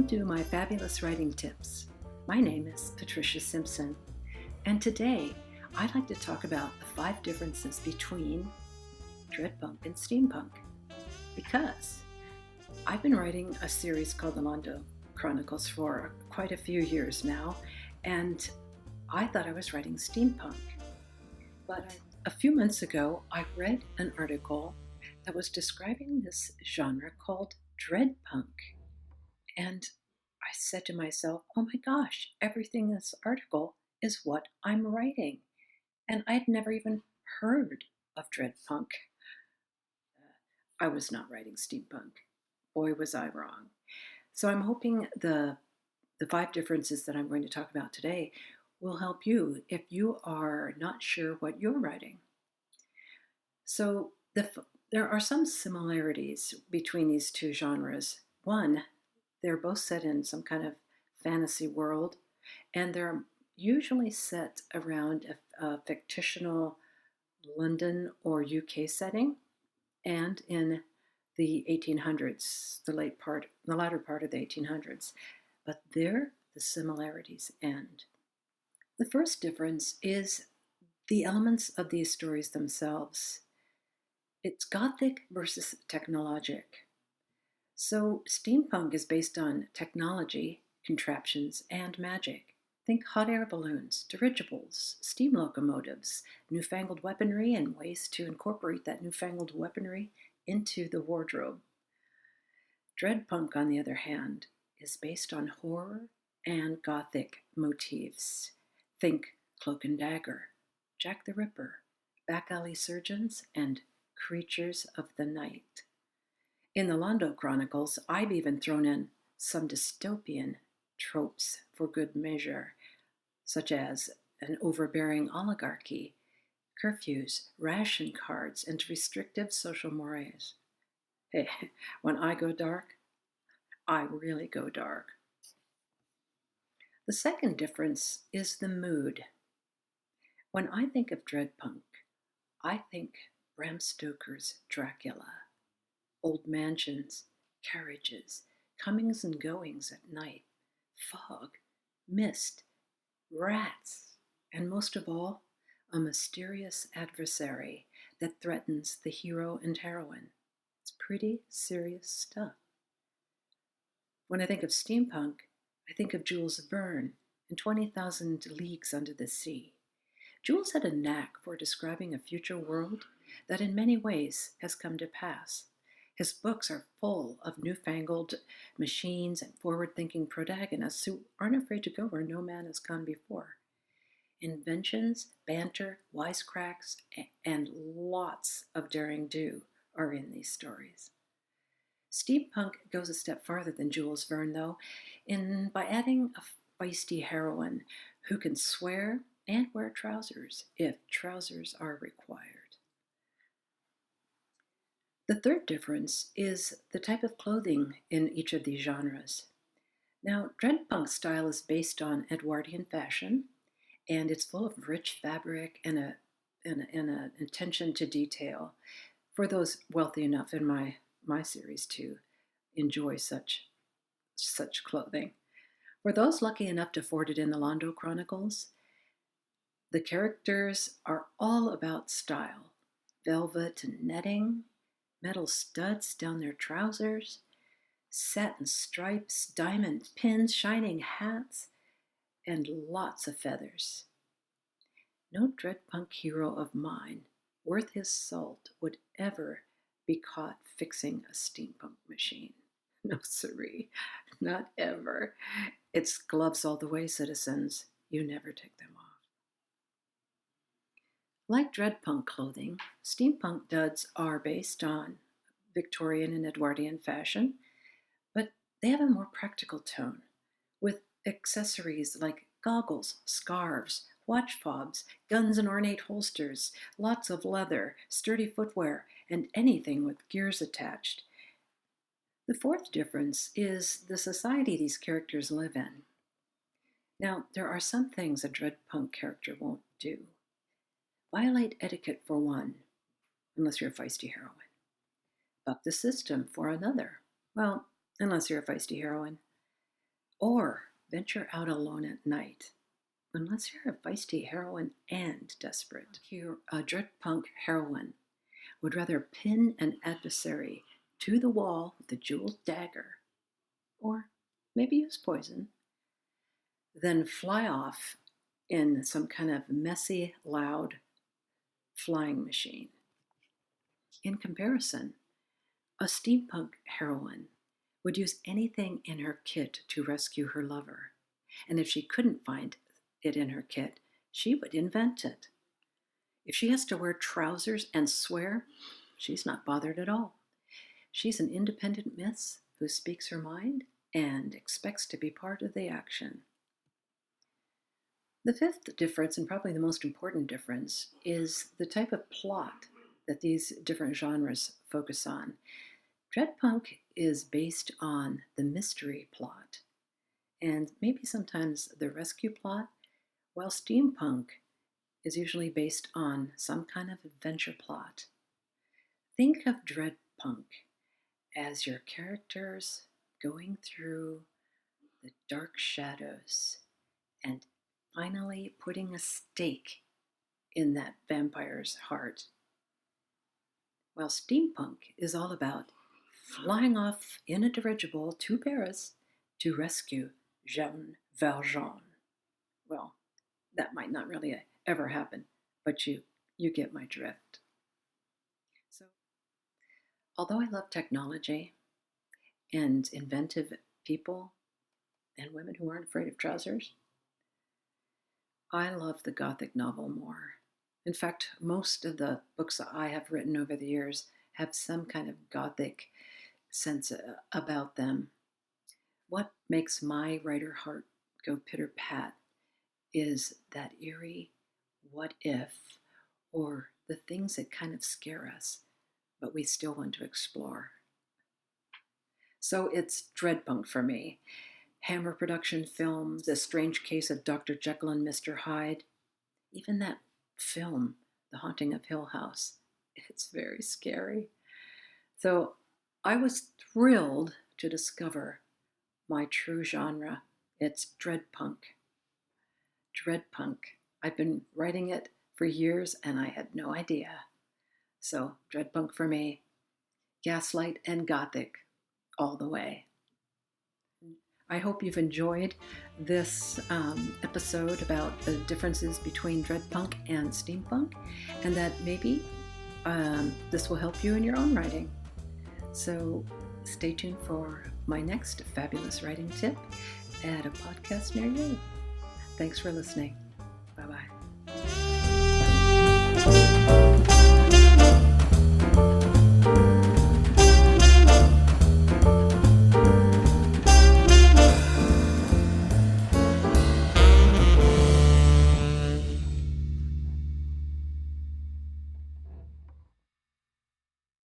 to my fabulous writing tips. My name is Patricia Simpson, and today I'd like to talk about the 5 differences between Dreadpunk and Steampunk, because I've been writing a series called the Londo Chronicles for quite a few years now, and I thought I was writing steampunk. But a few months ago, I read an article that was describing this genre called Dreadpunk. And I said to myself, oh my gosh, everything in this article is what I'm writing. And I'd never even heard of Dreadpunk. I was not writing steampunk. Boy, was I wrong. So I'm hoping the 5 differences that I'm going to talk about today will help you if you are not sure what you're writing. So there are some similarities between these two genres. One, they're both set in some kind of fantasy world, and they're usually set around a fictional London or UK setting, and in the 1800s, the latter part of the 1800s. But there, the similarities end. The first difference is the elements of these stories themselves. It's Gothic versus technologic. So steampunk is based on technology, contraptions, and magic. Think hot air balloons, dirigibles, steam locomotives, newfangled weaponry, and ways to incorporate that newfangled weaponry into the wardrobe. Dreadpunk, on the other hand, is based on horror and Gothic motifs. Think Cloak and Dagger, Jack the Ripper, back alley surgeons, and creatures of the night. In the Londo Chronicles, I've even thrown in some dystopian tropes for good measure, such as an overbearing oligarchy, curfews, ration cards, and restrictive social mores. Hey, when I go dark, I really go dark. The second difference is the mood. When I think of Dreadpunk, I think Bram Stoker's Dracula. Old mansions, carriages, comings and goings at night, fog, mist, rats, and most of all, a mysterious adversary that threatens the hero and heroine. It's pretty serious stuff. When I think of steampunk, I think of Jules Verne and 20,000 Leagues Under the Sea. Jules had a knack for describing a future world that in many ways has come to pass. His books are full of newfangled machines and forward-thinking protagonists who aren't afraid to go where no man has gone before. Inventions, banter, wisecracks, and lots of daring do are in these stories. Steampunk goes a step farther than Jules Verne, though, by adding a feisty heroine who can swear and wear trousers if trousers are required. The third difference is the type of clothing in each of these genres. Now, Dreadpunk style is based on Edwardian fashion, and it's full of rich fabric and an attention to detail for those wealthy enough in my series to enjoy such clothing. For those lucky enough to afford it in the Londo Chronicles, the characters are all about style. Velvet and netting, metal studs down their trousers, satin stripes, diamond pins, shining hats, and lots of feathers. No Dreadpunk hero of mine, worth his salt, would ever be caught fixing a steampunk machine. No siree, not ever. It's gloves all the way, citizens. You never take them off. Like Dreadpunk clothing, steampunk duds are based on Victorian and Edwardian fashion, but they have a more practical tone, with accessories like goggles, scarves, watch fobs, guns and ornate holsters, lots of leather, sturdy footwear, and anything with gears attached. The fourth difference is the society these characters live in. Now, there are some things a Dreadpunk character won't do. Violate etiquette for one, unless you're a feisty heroine. Buck the system for another. Well, unless you're a feisty heroine. or venture out alone at night, unless you're a feisty heroine and desperate. A Dreadpunk heroine would rather pin an adversary to the wall with a jeweled dagger, or maybe use poison, than fly off in some kind of messy, loud flying machine. In comparison, a steampunk heroine would use anything in her kit to rescue her lover, and if she couldn't find it in her kit, she would invent it. If she has to wear trousers and swear, she's not bothered at all. She's an independent miss who speaks her mind and expects to be part of the action. The fifth difference, and probably the most important difference, is the type of plot that these different genres focus on. Dreadpunk is based on the mystery plot, and maybe sometimes the rescue plot, while steampunk is usually based on some kind of adventure plot. Think of Dreadpunk as your characters going through the dark shadows and finally putting a stake in that vampire's heart. While steampunk is all about flying off in a dirigible to Paris to rescue Jean Valjean. Well, that might not really ever happen, but you get my drift. So, although I love technology and inventive people and women who aren't afraid of trousers, I love the Gothic novel more. In fact, most of the books I have written over the years have some kind of Gothic sense about them. What makes my writer heart go pitter-pat is that eerie what if, or the things that kind of scare us, but we still want to explore. So it's Dreadpunk for me. Hammer Production films, The Strange Case of Dr. Jekyll and Mr. Hyde, even that film, The Haunting of Hill House, it's very scary. So I was thrilled to discover my true genre. It's Dreadpunk. Dreadpunk. I've been writing it for years and I had no idea. So Dreadpunk for me, Gaslight and Gothic all the way. I hope you've enjoyed this episode about the differences between Dreadpunk and Steampunk, and that maybe this will help you in your own writing. So stay tuned for my next fabulous writing tip at a podcast near you. Thanks for listening.